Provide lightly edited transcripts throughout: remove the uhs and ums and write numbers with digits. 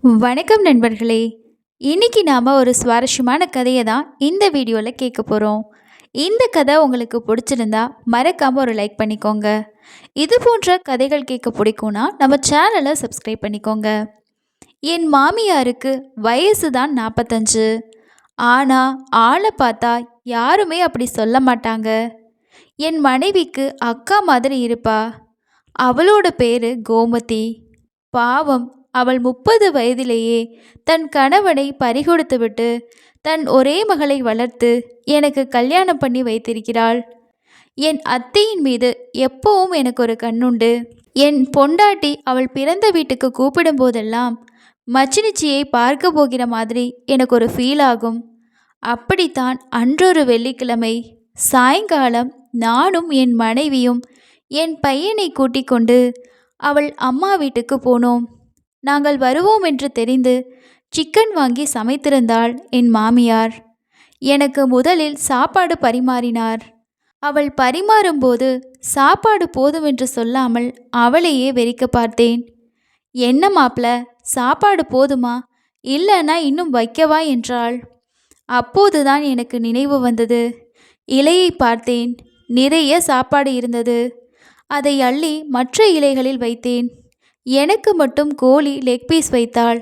வணக்கம் நண்பர்களே. இன்னைக்கு நாம ஒரு சுவாரஸ்யமான கதையை தான் இந்த வீடியோவில் கேட்க போகிறோம். இந்த கதை உங்களுக்கு பிடிச்சிருந்தா மறக்காமல் ஒரு லைக் பண்ணிக்கோங்க. இது போன்ற கதைகள் கேட்க பிடிக்கும்னா நம்ம சேனலை சப்ஸ்கிரைப் பண்ணிக்கோங்க. என் மாமியாருக்கு வயசு தான் 45. ஆனால் ஆளை பார்த்தா யாருமே அப்படி சொல்ல மாட்டாங்க. என் மனைவிக்கு அக்கா மாதிரி இருப்பா. அவளோட பேரு கோமதி. பாவம், அவள் 30 வயதிலேயே தன் கணவனை பறிகொடுத்துவிட்டு தன் ஒரே மகளை வளர்த்து எனக்கு கல்யாணம் பண்ணி வைத்திருக்கிறாள். என் அத்தையின் மீது எப்பவும் எனக்கு ஒரு கண்ணுண்டு. என் பொண்டாட்டி அவள் பிறந்த வீட்டுக்கு கூப்பிடும் போதெல்லாம் மச்சினிச்சியை பார்க்க போகிற மாதிரி எனக்கு ஒரு ஃபீல் ஆகும். அப்படித்தான் அன்றொரு வெள்ளிக்கிழமை சாயங்காலம் நானும் என் மனைவியும் என் பையனை கூட்டிக் கொண்டு அவள் அம்மா வீட்டுக்கு போனோம். நாங்கள் வருவோம் என்று தெரிந்து சிக்கன் வாங்கி சமைத்திருந்தாள் என் மாமியார். எனக்கு முதலில் சாப்பாடு பரிமாறினார். அவள் பரிமாறும்போது சாப்பாடு போதும் என்று சொல்லாமல் அவளையே வெறிக்க பார்த்தேன். என்ன மாப்ள, சாப்பாடு போதுமா, இல்லைன்னா இன்னும் வைக்கவா என்றாள். அப்போதுதான் எனக்கு நினைவு வந்தது. இலையை பார்த்தேன். நிறைய சாப்பாடு இருந்தது. அதை அள்ளி மற்ற இலைகளில் வைத்தேன். எனக்கு மட்டும் கோழி லெக் பீஸ் வைத்தாள்.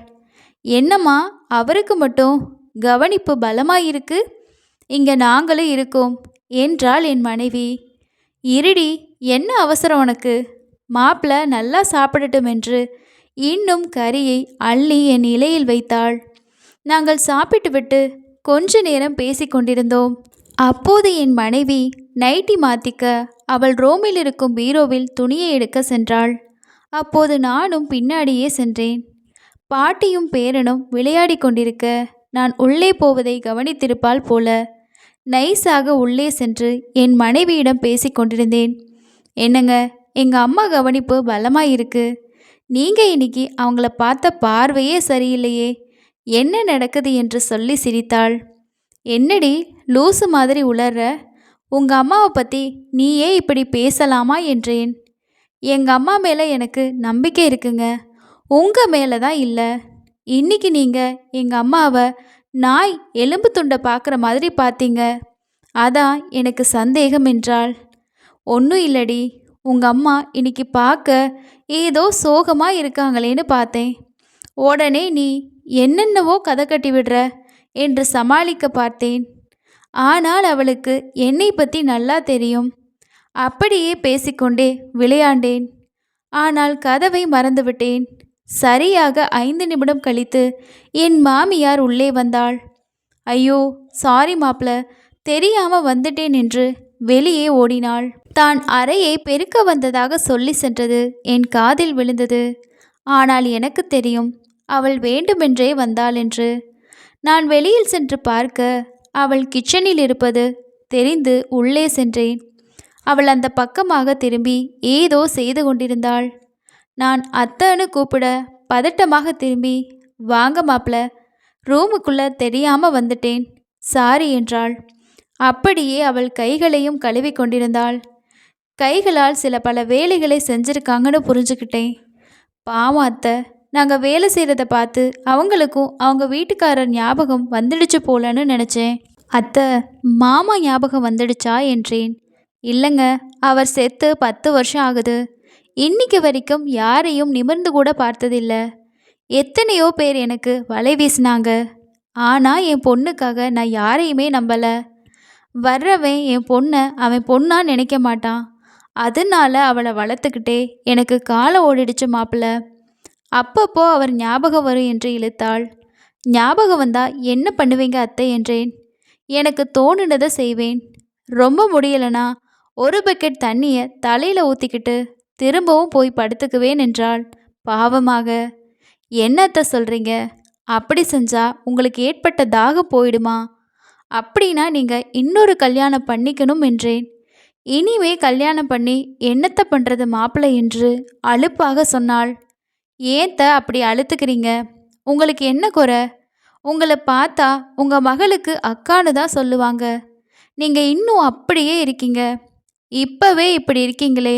என்னம்மா, அவருக்கு மட்டும் கவனிப்பு பலமாயிருக்கு, இங்கே நாங்களும் இருக்கோம் என்றாள் என் மனைவி. இருடி, என்ன அவசரம் உனக்கு, மாப்பிள்ள நல்லா சாப்பிடட்டும் என்று இன்னும் கறியை அள்ளி என் இலையில் வைத்தாள். நாங்கள் சாப்பிட்டுவிட்டு கொஞ்ச நேரம் பேசி கொண்டிருந்தோம். அப்போது என் மனைவி நைட்டி மாற்றிக்க அவள் ரோமில் இருக்கும் பீரோவில் துணியை எடுக்க சென்றாள். அப்போது நானும் பின்னாடியே சென்றேன். பாட்டியும் பேரனும் விளையாடி கொண்டிருக்க நான் உள்ளே போவதை கவனித்திருப்பாள் போல நைஸாக உள்ளே சென்று என் மனைவியிடம் பேசி கொண்டிருந்தேன். என்னங்க, எங்கள் அம்மா கவனிப்பு பலமாயிருக்கு. நீங்கள் இன்னைக்கு அவங்கள பார்த்த பார்வையே சரியில்லையே, என்ன நடக்குது என்று சொல்லி சிரித்தாள். என்னடி லூசு மாதிரி உளர்ற, உங்கள் அம்மாவை பற்றி நீயே இப்படி பேசலாமா என்றேன். எங்கள் அம்மா மேலே எனக்கு நம்பிக்கை இருக்குங்க, உங்கள் மேலே தான் இல்லை. இன்றைக்கி நீங்கள் எங்கள் அம்மாவை நாய் எலும்பு துண்டை பார்க்குற மாதிரி பார்த்தீங்க, அதான் எனக்கு சந்தேகம் என்றாள். ஒன்றும் இல்லடி, உங்கள் அம்மா இன்னைக்கு பார்க்க ஏதோ சோகமாக இருக்காங்களேன்னு பார்த்தேன். உடனே நீ என்னென்னவோ கதை கட்டி விடுற என்று சமாளிக்க பார்த்தேன். ஆனால் அவளுக்கு என்னை பற்றி நல்லா தெரியும். அப்படியே பேசிக்கொண்டே விளையாண்டேன். ஆனால் கதவை மறந்துவிட்டேன். சரியாக 5 நிமிடம் கழித்து என் மாமியார் உள்ளே வந்தாள். ஐயோ சாரி மாப்ள, தெரியாம வந்துட்டேன் என்று வெளியே ஓடினாள். தான் அறையை பெருக்க வந்ததாக சொல்லி சென்றது என் காதில் விழுந்தது. ஆனால் எனக்கு தெரியும் அவள் வேண்டுமென்றே வந்தாள் என்று. நான் வெளியில் சென்று பார்க்க அவள் கிச்சனில் இருப்பது தெரிந்து உள்ளே சென்றேன். அவள் அந்த பக்கமாக திரும்பி ஏதோ செய்து கொண்டிருந்தாள். நான் அத்தன்னு கூப்பிட பதட்டமாக திரும்பி, வாங்க மாப்ள, ரூமுக்குள்ளே தெரியாமல் வந்துட்டேன், சாரி என்றாள். அப்படியே அவள் கைகளையும் கழுவி கொண்டிருந்தாள். கைகளால் சில பல வேலைகளை செஞ்சுருக்காங்கன்னு புரிஞ்சுக்கிட்டேன். பாவம் அத்தை, நாங்கள் வேலை செய்கிறத பார்த்து அவங்களுக்கும் அவங்க வீட்டுக்காரர் ஞாபகம் வந்துடுச்சு போலன்னு நினச்சேன். அத்தை, மாமா ஞாபகம் வந்துடுச்சா என்றேன். இல்லைங்க, அவர் செத்து 10 வருஷம் ஆகுது. இன்னைக்கு வரைக்கும் யாரையும் நிமிர்ந்து கூட பார்த்ததில்ல. எத்தனையோ பேர் எனக்கு வலை வீசினாங்க. ஆனால் என் பொண்ணுக்காக நான் யாரையுமே நம்பலை. வர்றவன் என் பொண்ணை அவன் பொண்ணா நினைக்க மாட்டான். அதனால அவளை வளர்த்துக்கிட்டே எனக்கு காலம் ஓடிடுச்சு மாப்பிள்ள. அப்பப்போ அவர் ஞாபகம் வரும் என்று இழுத்தாள். ஞாபகம் வந்தா என்ன பண்ணுவீங்க அத்தை என்றேன். எனக்கு தோணுனதை செய்வேன். ரொம்ப முடியலனா ஒரு பக்கெட் தண்ணியை தலையில் ஊற்றிக்கிட்டு திரும்பவும் போய் படுத்துக்குவேன் என்றாள் பாவமாக. என்னத்தை சொல்கிறீங்க, அப்படி செஞ்சால் உங்களுக்கு ஏற்பட்ட தாகம் போயிடுமா? அப்படின்னா நீங்கள் இன்னொரு கல்யாணம் பண்ணிக்கணும் என்றேன். இனிமே கல்யாணம் பண்ணி என்னத்தை பண்ணுறது மாப்பிள்ளை என்று அலுப்பாக சொன்னாள். ஏத்த அப்படி அழுத்துக்கிறீங்க, உங்களுக்கு என்ன குறை? உங்களை பார்த்தா உங்கள் மகளுக்கு அக்கான்னு தான் சொல்லுவாங்க. நீங்கள் இன்னும் அப்படியே இருக்கீங்க. இப்போவே இப்படி இருக்கீங்களே,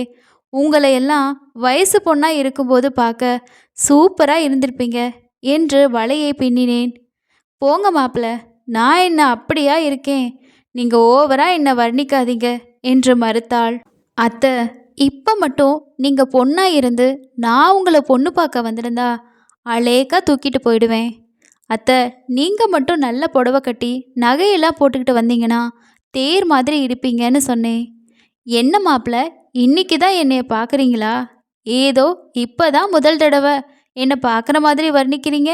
உங்களை எல்லாம் வயசு பொண்ணாக இருக்கும்போது பார்க்க சூப்பராக இருந்திருப்பீங்க என்று வலையை பின்னினேன். போங்க மாப்பிள, நான் என்ன அப்படியா இருக்கேன்? நீங்க ஓவரா என்ன வர்ணிக்காதீங்க என்று மறுத்தாள். அத்தை, இப்போ மட்டும் நீங்க பொண்ணா இருந்து நான் உங்களை பொண்ணு பார்க்க வந்திருந்தா அலேக்கா தூக்கிட்டு போயிடுவேன். அத்தை, நீங்க மட்டும் நல்ல புடவை கட்டி நகையெல்லாம் போட்டுக்கிட்டு வந்தீங்கன்னா தேர் மாதிரி இருப்பீங்கன்னு சொன்னேன். என்ன மாப்பிள, இன்னைக்கு தான் என்னைய பார்க்குறீங்களா? ஏதோ இப்பதான் முதல் தடவை என்னை பார்க்குற மாதிரி வர்ணிக்கிறீங்க.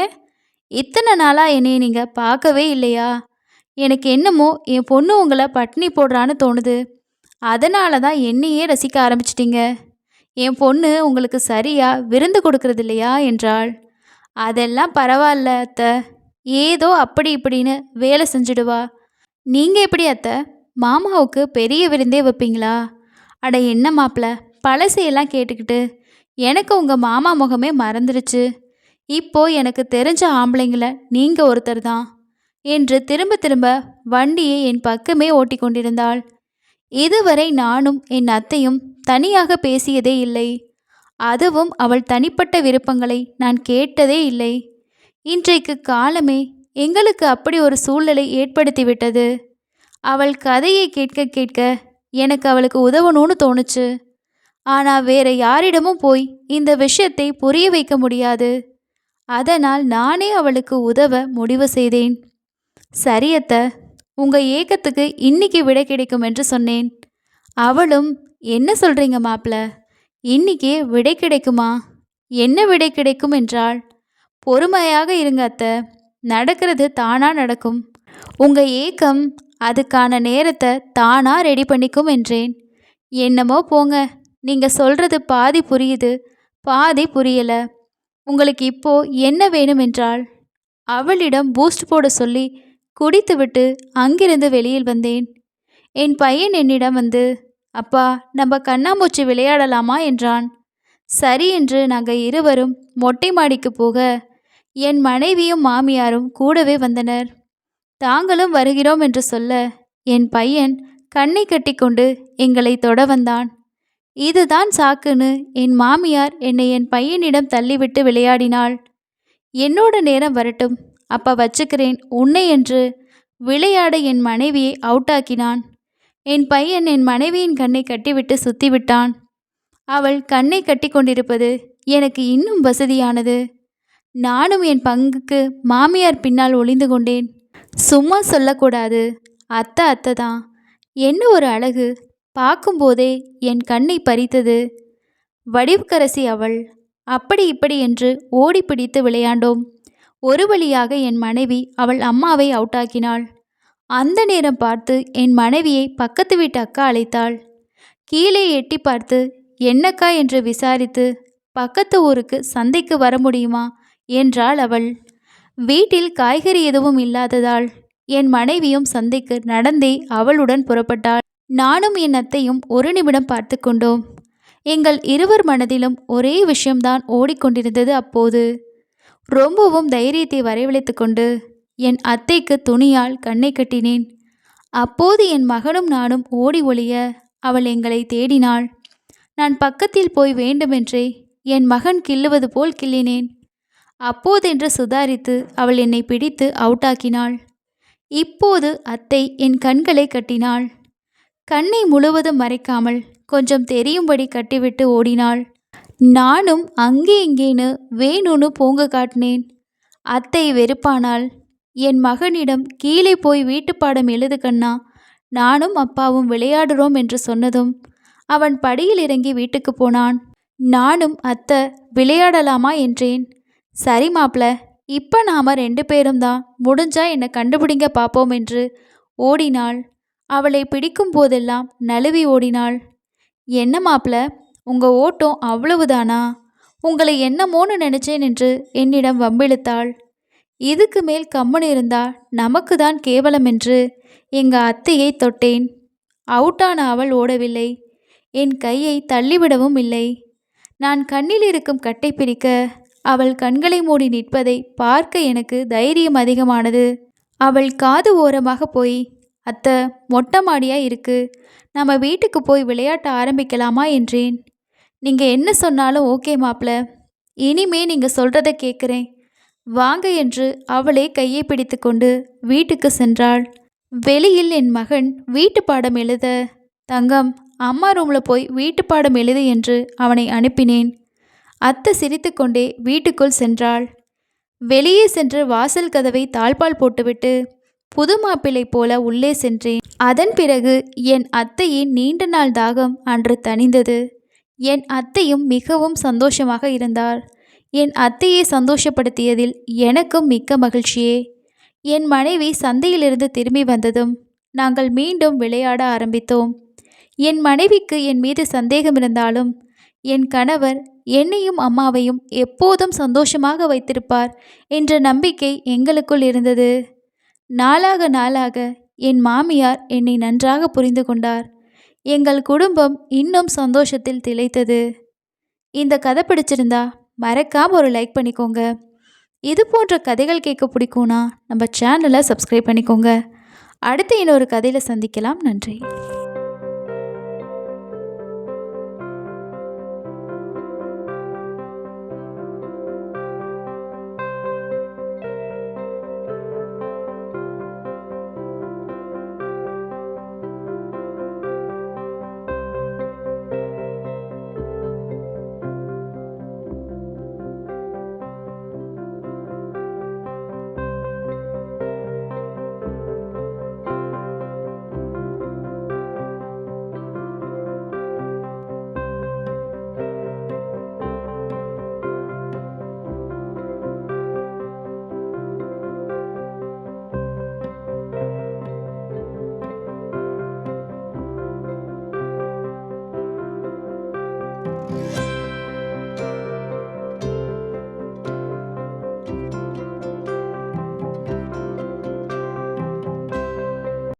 இத்தனை நாளாக என்னைய நீங்கள் பார்க்கவே இல்லையா? எனக்கு என்னமோ என் பொண்ணு உங்களை பட்டினி போடுறான்னு தோணுது. அதனால தான் என்னையே ரசிக்க ஆரம்பிச்சிட்டிங்க. என் பொண்ணு உங்களுக்கு சரியா விருந்து கொடுக்கறது இல்லையா என்றாள். அதெல்லாம் பரவாயில்ல அத்தை, ஏதோ அப்படி இப்படின்னு வேலை செஞ்சுடுவா. நீங்கள் எப்படி அத்தை, மாமாவுக்கு பெரிய விருந்தே வைப்பீங்களா? அட என்ன மாப்பிள்ள, பழசையெல்லாம் கேட்டுக்கிட்டு எனக்கு உங்கள் மாமா முகமே மறந்துடுச்சு. இப்போ எனக்கு தெரிஞ்ச ஆம்பளைங்கள நீங்கள் ஒருத்தர் தான் என்று திரும்ப திரும்ப வண்டியை என் பக்கமே ஓட்டி கொண்டிருந்தாள். இதுவரை நானும் என் அத்தையும் தனியாக பேசியதே இல்லை. அதுவும் அவள் தனிப்பட்ட விருப்பங்களை நான் கேட்டதே இல்லை. இன்றைக்கு காலமே எங்களுக்கு அப்படி ஒரு சூழ்நிலை ஏற்படுத்திவிட்டது. அவள் கதையை கேட்க கேட்க எனக்கு அவளுக்கு உதவணும்னு தோணுச்சு. ஆனால் வேற யாரிடமும் போய் இந்த விஷயத்தை புரிய வைக்க முடியாது. அதனால் நானே அவளுக்கு உதவ முடிவு செய்தேன். சரியத்த, உங்கள் ஏக்கத்துக்கு இன்னைக்கு விடை கிடைக்கும் என்று சொன்னேன். அவளும், என்ன சொல்கிறீங்க மாப்பிள்ள, இன்னைக்கே விடை கிடைக்குமா? என்ன விடை கிடைக்கும் என்றாள். பொறுமையாக இருங்க அத்தை, நடக்கிறது தானாக நடக்கும். உங்கள் ஏக்கம் அதுக்கான நேரத்தை தானாக ரெடி பண்ணிக்கும் என்றேன். என்னமோ போங்க, நீங்கள் சொல்கிறது பாதி புரியுது, பாதி புரியலை. உங்களுக்கு இப்போ என்ன வேணும் என்றாள். அவளிடம் பூஸ்ட் போட சொல்லி குடித்துவிட்டு அங்கிருந்து வெளியில் வந்தேன். என் பையன் என்னிடம் வந்து, அப்பா, நம்ம கண்ணாமூச்சி விளையாடலாமா என்றான். சரி என்று நாங்கள் இருவரும் மொட்டை மாடிக்கு போக என் மனைவியும் மாமியாரும் கூடவே வந்தனர். தாங்களும் வருகிறோம் என்று சொல்ல என் பையன் கண்ணை கட்டிக்கொண்டு எங்களை தொட வந்தான். இதுதான் சாக்குன்னு என் மாமியார் என்னை என் பையனிடம் தள்ளிவிட்டு விளையாடினாள். என்னோட நேரம் வரட்டும், அப்பா வச்சுக்கிறேன் உன்னை என்று விளையாட என் மனைவியை அவுட்டாக்கினான். என் பையன் என் மனைவியின் கண்ணை கட்டிவிட்டு சுத்திவிட்டான். அவள் கண்ணை கட்டி கொண்டிருப்பது எனக்கு இன்னும் வசதியானது. நானும் என் பங்குக்கு மாமியார் பின்னால் ஒளிந்து கொண்டேன். சும்மா சொல்லக்கூடாது, அத்தை அத்தை தான். என்ன ஒரு அழகு, பார்க்கும்போதே என் கண்ணை பறித்தது. வடிவுக்கரசி அவள். அப்படி இப்படி என்று ஓடி பிடித்து விளையாண்டோம். ஒரு வழியாக என் மனைவி அவள் அம்மாவை அவுட்டாக்கினாள். அந்த நேரம் பார்த்து என் மனைவியை பக்கத்து வீட்டு அக்கா அழைத்தாள். கீழே எட்டி பார்த்து என்னக்கா என்று விசாரித்து, பக்கத்து ஊருக்கு சந்தைக்கு வர முடியுமா என்றாள் அவள். வீட்டில் காய்கறி எதுவும் இல்லாததால் என் மனைவியும் சந்தைக்கு நடந்தே அவளுடன் புறப்பட்டாள். நானும் என் அத்தையும் ஒரு நிமிடம் பார்த்து கொண்டோம். எங்கள் இருவர் மனதிலும் ஒரே விஷயம்தான் ஓடிக்கொண்டிருந்தது. அப்போது ரொம்பவும் தைரியத்தை வரவழைத்து கொண்டு என் அத்தைக்கு துணியால் கண்ணை கட்டினேன். அப்போது என் மகனும் நானும் ஓடி ஒளிய அவள் எங்களை தேடினாள். நான் பக்கத்தில் போய் வேண்டுமென்றே என் மகன் கிள்ளுவது போல் கிள்ளினேன். அப்போதென்று சுதாரித்து அவள் என்னை பிடித்து அவுட்டாக்கினாள். இப்போது அத்தை என் கண்களை கட்டினாள். கண்ணை முழுவதும் மறைக்காமல் கொஞ்சம் தெரியும்படி கட்டிவிட்டு ஓடினாள். நானும் அங்கே இங்கேன்னு வேணும்னு போங்க காட்டினேன். அத்தை வெறுப்பானாள். என் மகனிடம் கீழே போய் வீட்டுப்பாடம் எழுது கண்ணா, நானும் அப்பாவும் விளையாடுறோம் என்று சொன்னதும் அவன் படியில் இறங்கி வீட்டுக்கு போனான். நானும் அத்தை விளையாடலாமா என்றேன். சரி மாப்பிள்ள, இப்போ நாம் 2 பேரும் தான், முடிஞ்சா என்னை கண்டுபிடிங்க பார்ப்போம் என்று ஓடினாள். அவளை பிடிக்கும் போதெல்லாம் நழுவி ஓடினாள். என்ன மாப்பிள்ள, உங்கள் ஓட்டம் அவ்வளவுதானா? உங்களை என்னமோன்னு நினச்சேன் என்று என்னிடம் வம்பிழுத்தாள். இதுக்கு மேல் கம்முன்னு இருந்தா நமக்கு தான் கேவலம் என்று எங்கள் அத்தையை தொட்டேன். அவுட்டான அவள் ஓடவில்லை, என் கையை தள்ளிவிடவும் இல்லை. நான் கண்ணில் இருக்கும் கட்டை பிரிக்க அவள் கண்களை மூடி நிற்பதை பார்க்க எனக்கு தைரியம் அதிகமானது. அவள் காது ஓரமாக போய், அத்தை, மொட்டை மாடியா இருக்கு, நம்ம வீட்டுக்கு போய் விளையாட்ட ஆரம்பிக்கலாமா என்றேன். நீங்கள் என்ன சொன்னாலும் ஓகே மாப்பிள்ள, இனிமே நீங்கள் சொல்கிறத கேட்குறேன். வாங்க என்று அவளே கையை பிடித்துக்கொண்டு வீட்டுக்கு சென்றாள். வெளியில் என் மகன் வீட்டு பாடம் எழுத, தங்கம் அம்மா ரூம்ல போய் வீட்டு பாடம் எழுது என்று அவனை அனுப்பினேன். அத்தை சிரித்துக்கொண்டே வீட்டுக்குள் சென்றாள். வெளியே சென்று வாசல் கதவை தாழ்பால் போட்டுவிட்டு புது மாப்பிள்ளை போல உள்ளே சென்றேன். அதன் பிறகு என் அத்தையின் நீண்ட நாள் தாகம் அன்று தணிந்தது. என் அத்தையும் மிகவும் சந்தோஷமாக இருந்தார். என் அத்தையை சந்தோஷப்படுத்தியதில் எனக்கும் மிக்க மகிழ்ச்சியே. என் மனைவி சந்தையிலிருந்து திரும்பி வந்ததும் நாங்கள் மீண்டும் விளையாட ஆரம்பித்தோம். என் மனைவிக்கு என் மீது சந்தேகம் இருந்தாலும் என் கணவர் என்னையும் அம்மாவையும் எப்போதும் சந்தோஷமாக வைத்திருப்பார் என்ற நம்பிக்கை எங்களுக்குள் இருந்தது. நாளாக நாளாக என் மாமியார் என்னை நன்றாக புரிந்து கொண்டார். எங்கள் குடும்பம் இன்னும் சந்தோஷத்தில் திளைத்தது. இந்த கதை பிடிச்சிருந்தா மறக்காம ஒரு லைக் பண்ணிக்கோங்க. இது போன்ற கதைகள் கேட்க பிடிக்கும்னா நம்ம சேனலை சப்ஸ்கிரைப் பண்ணிக்கோங்க. அடுத்து இன்னொரு கதையில் சந்திக்கலாம். நன்றி.